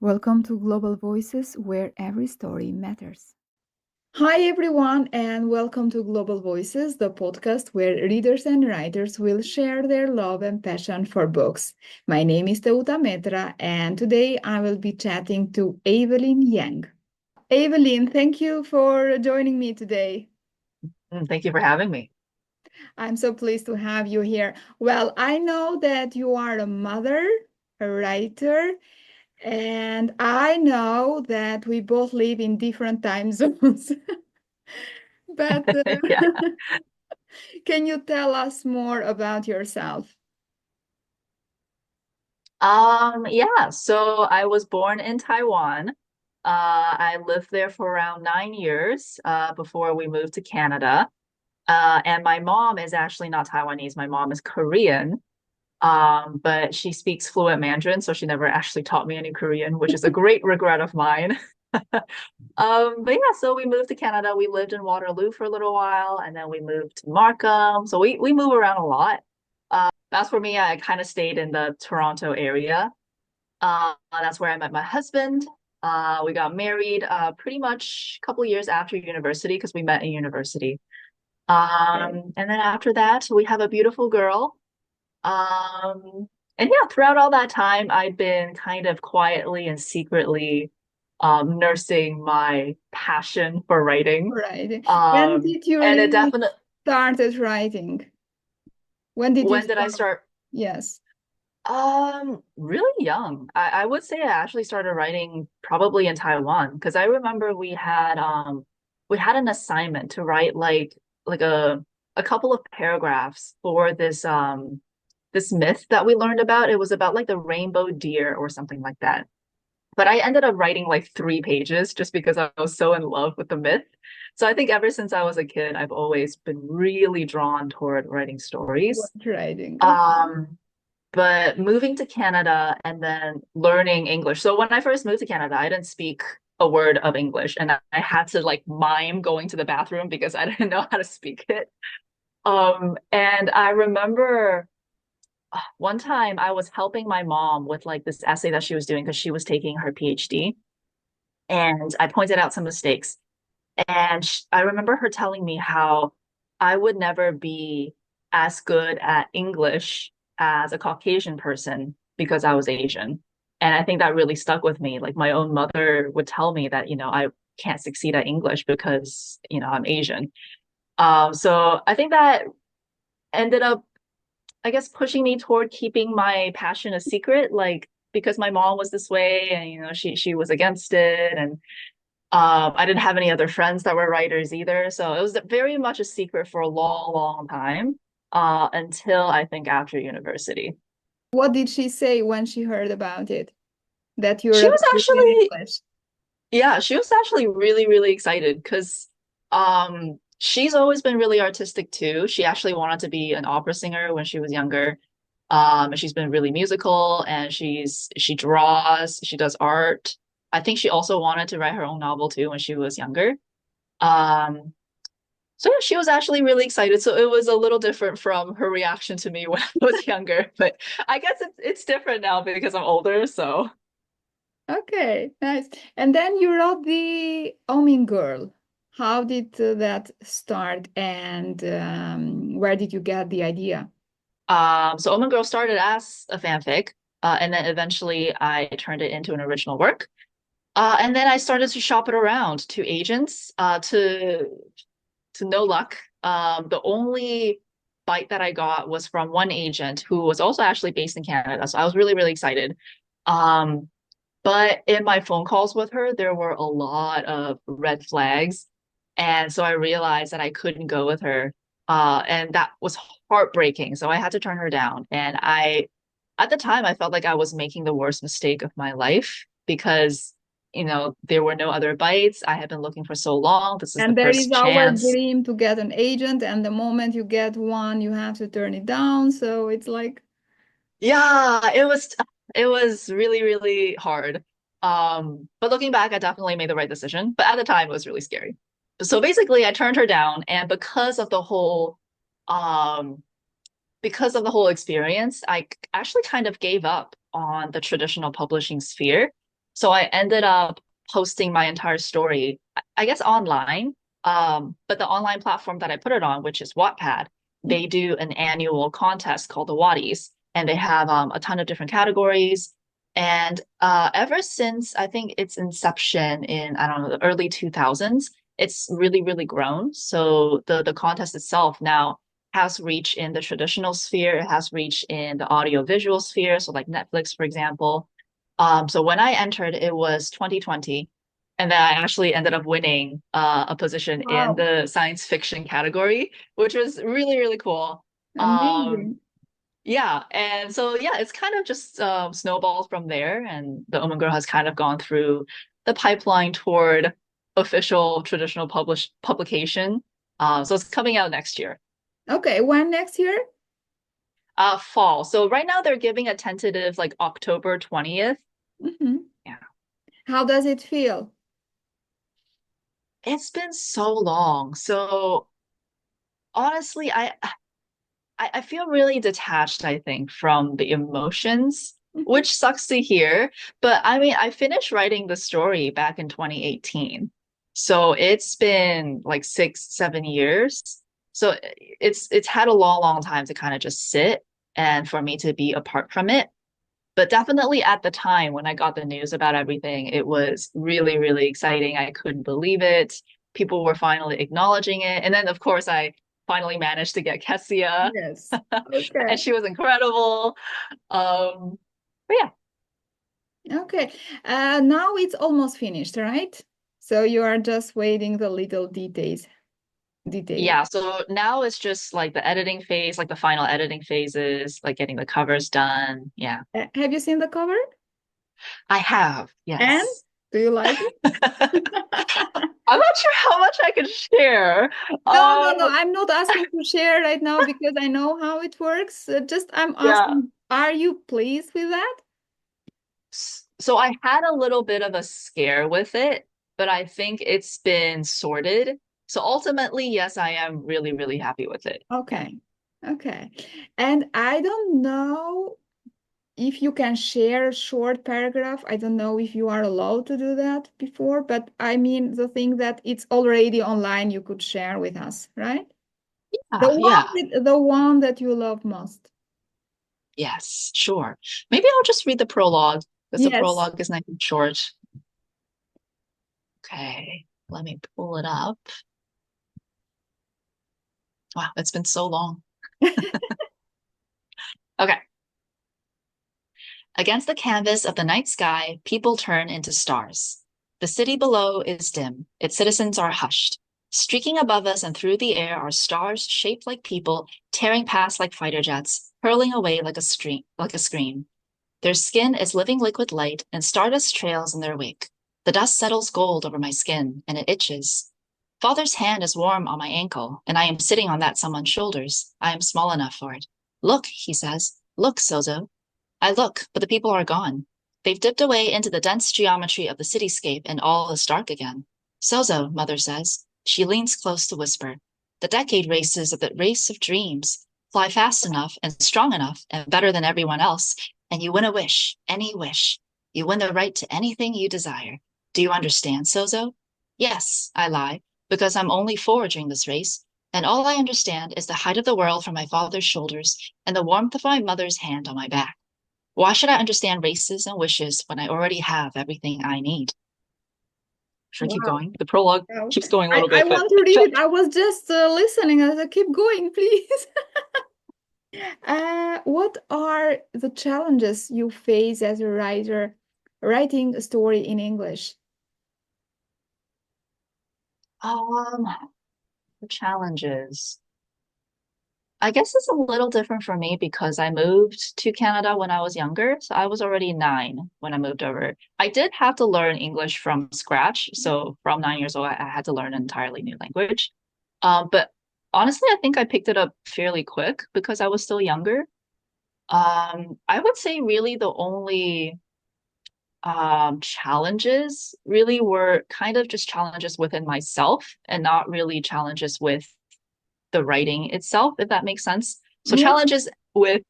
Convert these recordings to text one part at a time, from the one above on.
Welcome to Global Voices, where every story matters. Hi, everyone, and welcome to Global Voices, the podcast where readers and writers will share their love and passion for books. My name is Teuta Metra, and today I will be chatting to Evelyn Yang. Evelyn, thank you for joining me today. Thank you for having me. I'm so pleased to have you here. Well, I know that you are a mother, a writer, and I know that we both live in different time zones. But Yeah. can you tell us more about yourself? Yeah, so I was born in Taiwan. I lived there for around 9 years before we moved to Canada. And my mom is actually not Taiwanese. My mom is Korean. But she speaks fluent Mandarin, so she never actually taught me any Korean, which is a great regret of mine. But yeah, so we moved to Canada. We lived in Waterloo for a little while, and then we moved to Markham. So we move around a lot. As for me, I kind of stayed in the Toronto area. That's where I met my husband. We got married pretty much a couple years after university because we met in university. Okay. And then after that, we have a beautiful girl. And yeah, throughout all that time, I'd been kind of quietly and secretly nursing my passion for writing. Right. When did you And it really definitely, started writing? When did you when did I start? start? Yes. Really young. I would say I actually started writing probably in Taiwan because I remember we had an assignment to write like a couple of paragraphs for this myth that we learned about. It was about like the rainbow deer or something like that. But I ended up writing like 3 pages just because I was so in love with the myth. So I think ever since I was a kid, I've always been really drawn toward writing What stories. writing? Okay. Um, but moving to Canada and then learning English. So when I first moved to Canada, I didn't speak a word of English and I had to like mime going to the bathroom because I didn't know how to speak it. And I remember one time I was helping my mom with like this essay that she was doing because she was taking her PhD. And I pointed out some mistakes. And I remember her telling me how I would never be as good at English as a Caucasian person because I was Asian. And I think that really stuck with me. Like my own mother would tell me that, I can't succeed at English because, I'm Asian. So I think that ended up, I guess, pushing me toward keeping my passion a secret, like because my mom was this way and, she was against it. And I didn't have any other friends that were writers either. So it was very much a secret for a long, long time, until I think after university. What did she say when she heard about it? That you're She a was bit good in actually, English. yeah, she was actually really, really excited because she's always been really artistic too. She actually wanted to be an opera singer when she was younger. And she's been really musical and she draws, she does art. I think she also wanted to write her own novel too when she was younger. Um, So yeah, she was actually really excited. So it was a little different from her reaction to me when I was younger, but I guess it's different now because I'm older. So Okay, nice. And then you wrote the Omin Girl. How did that start, and where did you get the idea? so Omen Girl started as a fanfic, and then eventually I turned it into an original work. And then I started to shop it around to agents, to no luck. The only bite that I got was from one agent who was also actually based in Canada. So I was really, really excited. Um, But in my phone calls with her, there were a lot of red flags. And so I realized that I couldn't go with her. And that was heartbreaking. So I had to turn her down. And at the time, I felt like I was making the worst mistake of my life because, there were no other bites. I had been looking for so long. This is the And there is first our chance. dream to get an agent, and the moment you get one, you have to turn it down. So it's like, Yeah, it was really, really hard. But looking back, I definitely made the right decision. But at the time, it was really scary. So basically, I turned her down, and um, because of the whole experience, actually kind of gave up on the traditional publishing sphere. So I ended up posting my entire story, I guess online. But the online platform that I put it on, which is Wattpad, they do an annual contest called the Watties, and they have a ton of different categories. And ever since I think its inception in, I don't know, the early 2000s, it's really, really grown. So the contest itself now has reach in the traditional sphere, it has reach in the audio-visual sphere, so like Netflix, for example. So when I entered, it was 2020, and then I actually ended up winning a position in Wow, the science fiction category, which was really, really cool. Um, amazing. yeah, and so yeah, it's kind of just snowballed from there, and the Omen Girl has kind of gone through the pipeline toward official traditional publication. So it's coming out next year, Okay, when next year? fall. So right now they're giving a tentative like October 20th. Hmm. Yeah. How does it feel? It's been so long. So honestly, I feel really detached, I think, from the emotions, Mhm. which sucks to hear. But I mean, I finished writing the story back in 2018. So it's been like 6, 7 years. So it's had a long, long time to kind of just sit and for me to be apart from it. But definitely at the time when I got the news about everything, it was really, really exciting. I couldn't believe it. People were finally acknowledging it. And then, of course, I finally managed to get Kessia, Yes. and Okay. she was incredible. But yeah, Okay. Now it's almost finished, right? So you are just waiting the little details. Detail. yeah. So now it's just like the editing phase, like the final editing phases, like getting the covers done. Yeah, Have you seen the cover? I have. And Yes. do you like it? I'm not sure how much I can share. No, no, no. Um, I'm not asking to share right now because I know how it works. Just I'm yeah. asking, are you pleased with that? So I had a little bit of a scare with it, but I think it's been sorted. So ultimately, yes, I am really, really happy with it. Yeah. Okay. Okay. And I don't know if you can share a short paragraph. I don't know if you are allowed to do that before, but I mean the thing that it's already online you could share with us, right? Yeah. The one that you love most. Yes, sure. Maybe I'll just read the prologue because the Yes. prologue is nice and short. Okay, let me pull it up. Wow, it's been so long. Okay. Against the canvas of the night sky, people turn into stars. The city below is dim, its citizens are hushed. Streaking above us and through the air are stars shaped like people, tearing past like fighter jets, hurling away like a scream. Their skin is living liquid light, and stardust trails in their wake. The dust settles gold over my skin, and it itches. Father's hand is warm on my ankle, and I am sitting on that someone's shoulders. I am small enough for it. Look, he says. Look, Sozo. I look, but the people are gone. They've dipped away into the dense geometry of the cityscape, and all is dark again. Sozo, Mother says. She leans close to whisper. The decade races of the race of dreams. Fly fast enough and strong enough and better than everyone else, and you win a wish, any wish. You win the right to anything you desire. Do you understand, Sozo? Yes, I lie, because I'm only 4 during this race, and all I understand is the height of the world from my father's shoulders and the warmth of my mother's hand on my back. Why should I understand races and wishes when I already have everything I need? Should I keep Wow. going? The prologue Wow. keeps going a I, little I bit, but want to I read feel it. I was just listening. I said, keep going, please. What are the challenges you face as a writer writing a story in English? um the challenges. I guess it's a little different for me because I moved to Canada when I was younger. So I was already 9 when I moved over. I did have to learn English from scratch. So from 9 years old, I had to learn an entirely new language. But honestly, I think I picked it up fairly quick because I was still younger. I would say really the only challenges really were kind of just challenges within myself and not really challenges with the writing itself, if that makes sense. So Yeah, challenges with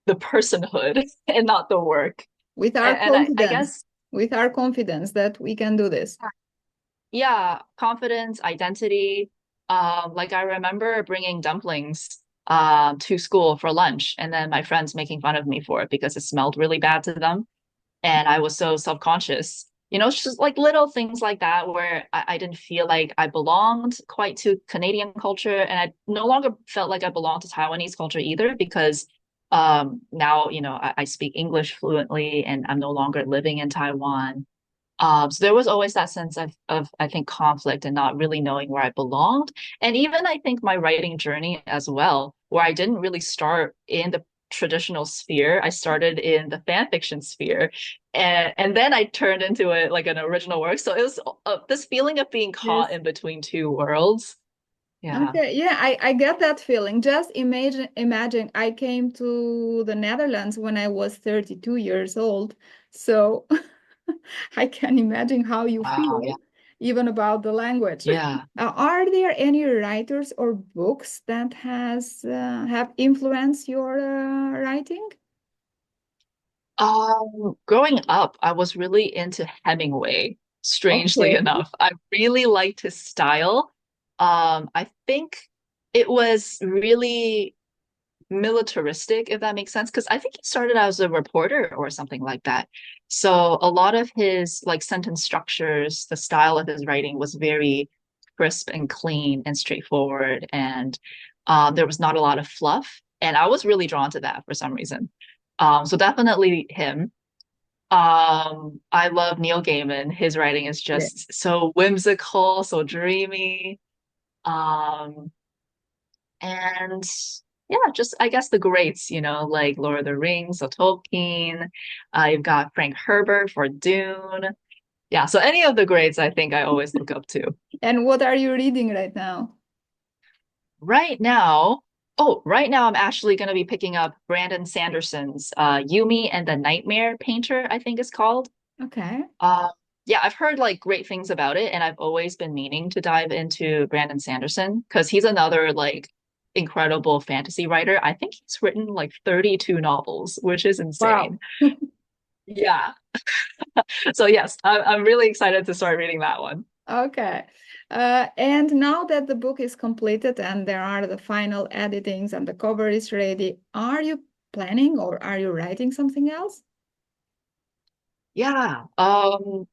the personhood and not the work. with our And I confidence. guess, with our confidence that we can do this. Yeah, confidence, identity. Like I remember bringing dumplings to school for lunch, and then my friends making fun of me for it because it smelled really bad to them, and I was so self-conscious. It's just like little things like that where I didn't feel like I belonged quite to Canadian culture, and I no longer felt like I belonged to Taiwanese culture either because now, I speak English fluently and I'm no longer living in Taiwan. So there was always that sense of I think conflict and not really knowing where I belonged. And even I think my writing journey as well, where I didn't really start in the traditional sphere. I started in the fan fiction sphere, and then I turned into it like an original work. So it was this feeling of being caught Yes. in between two worlds. Yeah. Okay, yeah, I get that feeling. Just imagine I came to the Netherlands when I was 32 years old. So I can imagine how you Wow. feel, Yeah. even about the language. Yeah. Are there any writers or books that has have influenced your writing? Growing up, I was really into Hemingway, strangely Okay. enough. I really liked his style. I think it was really militaristic, if that makes sense, because I think he started out as a reporter or something like that. So a lot of his like sentence structures, the style of his writing was very crisp and clean and straightforward, and there was not a lot of fluff. And I was really drawn to that for some reason. So definitely him. I love Neil Gaiman. His writing is Yeah. just so whimsical, so dreamy. Um, and yeah, just I guess the greats, like Lord of the Rings, so Tolkien. You've got Frank Herbert for Dune. Yeah, so any of the greats I think I always look up to. And what are you reading right now? Right now, right now I'm actually going to be picking up Brandon Sanderson's Yumi and the Nightmare Painter, I think it's called. Okay. Uh, yeah, I've heard like great things about it, and I've always been meaning to dive into Brandon Sanderson because he's another like incredible fantasy writer. I think he's written like 32 novels, which is Wow. insane. Yeah. So yes, I'm really excited to start reading that one. Okay. And now that the book is completed and there are the final editings and the cover is ready, are you planning or are you writing something else? Yeah.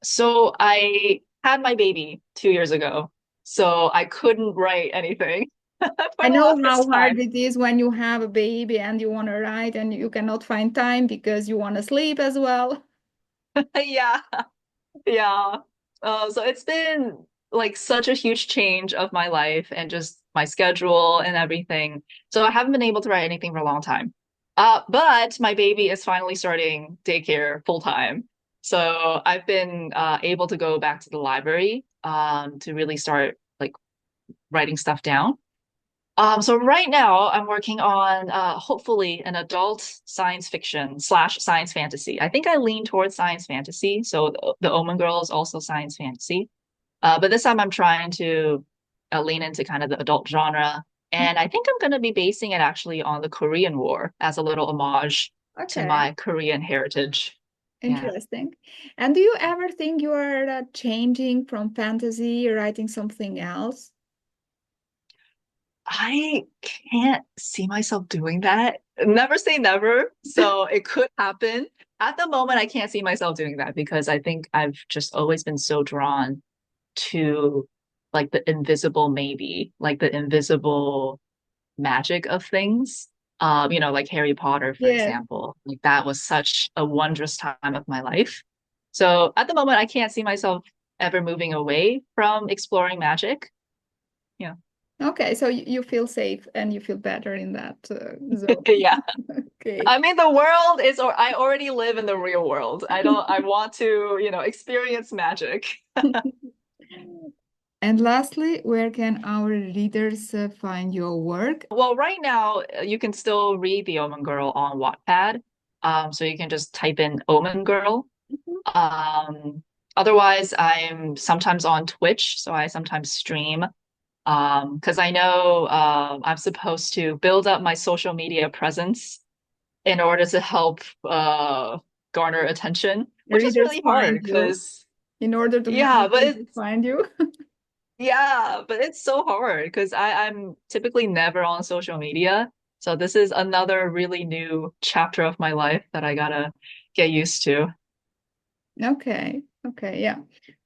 So I had my baby 2 years ago, so I couldn't write anything for I the know longest how hard time. it is when you have a baby and you want to write and you cannot find time because you want to sleep as well. Yeah. Yeah. So it's been like such a huge change of my life and just my schedule and everything. So I haven't been able to write anything for a long time. But my baby is finally starting daycare full time. So I've been able to go back to the library to really start like writing stuff down. So right now I'm working on hopefully an adult science fiction slash science fantasy. I think I lean towards science fantasy. So the Omen Girl is also science fantasy. But this time I'm trying to lean into kind of the adult genre. And I think I'm going to be basing it actually on the Korean War as a little homage to Okay, my Korean heritage. Yeah. interesting. And do you ever think you are changing from fantasy, writing something else? I can't see myself doing that. Never say never. So it could happen. At the moment, I can't see myself doing that because I think I've just always been so drawn to like the invisible, maybe like the invisible magic of things. Like Harry Potter, for Yes. example. Like that was such a wondrous time of my life. So at the moment, I can't see myself ever moving away from exploring magic. Yeah. Okay, so you feel safe and you feel better in that zone. Yeah. Okay. I mean, the world is, or I already live in the real world. I want to, experience magic. And lastly, where can our readers find your work? Well, right now, you can still read The Omen Girl on Wattpad. So you can just type in Omen Girl. Mhm. Um, Otherwise, I'm sometimes on Twitch, so I sometimes stream. Because I know I'm supposed to build up my social media presence in order to help garner attention, which is Readers really hard find you because in order to have yeah, but readers it's find you. yeah, but it's so hard because I'm typically never on social media. So this is another really new chapter of my life that I gotta get used to. Okay. Okay. Yeah.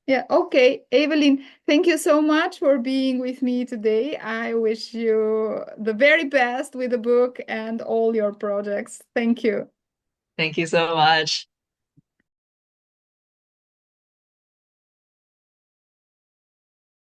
Yeah. Okay. Evelyn, thank you so much for being with me today. I wish you the very best with the book and all your projects. Thank you. Thank you so much.